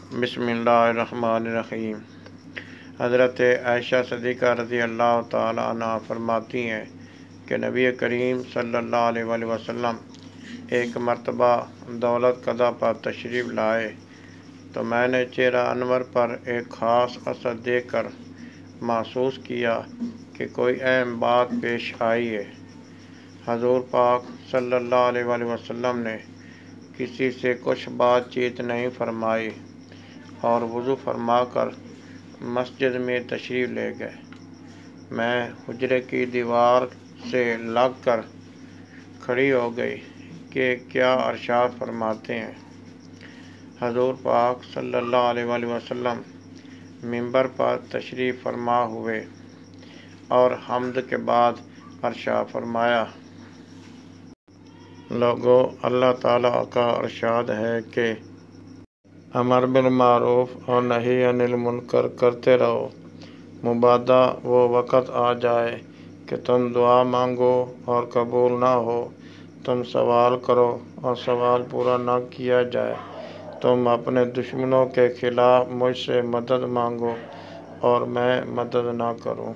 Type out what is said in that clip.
बिस्मिल्लाहिर्रहमानिर्रहीम। हज़रत आयशा सिद्दीक़ा रज़ी अल्लाह ताला अन्हा फरमाती हैं कि नबी करीम सल्लल्लाहु अलैहि वसल्लम एक मरतबा दौलत कदा पर तशरीफ़ लाए तो मैंने चेहरा अनवर पर एक ख़ास असर देखकर महसूस किया कि कोई अहम बात पेश आई है। हज़ूर पाक सल्लल्लाहु अलैहि वसल्लम ने किसी से कुछ बातचीत नहीं फरमाई और वज़ू फरमाकर मस्जिद में तशरीफ़ ले गए। मैं हुजरे की दीवार से लग कर खड़ी हो गई कि क्या इरशाद फरमाते हैं। हज़ूर पाक सल्लल्लाहु अलैहि वसल्लम मिंबर पर तशरीफ़ फरमा हुए और हम्द के बाद इरशाद फरमाया, लोगों, अल्लाह ताला का इरशाद है कि अमर बिल मारूफ और नही अनिल मुनकर करते रहो। मुबादा वो वक़्त आ जाए कि तुम दुआ मांगो और कबूल ना हो, तुम सवाल करो और सवाल पूरा ना किया जाए, तुम अपने दुश्मनों के खिलाफ मुझसे मदद मांगो और मैं मदद ना करूं।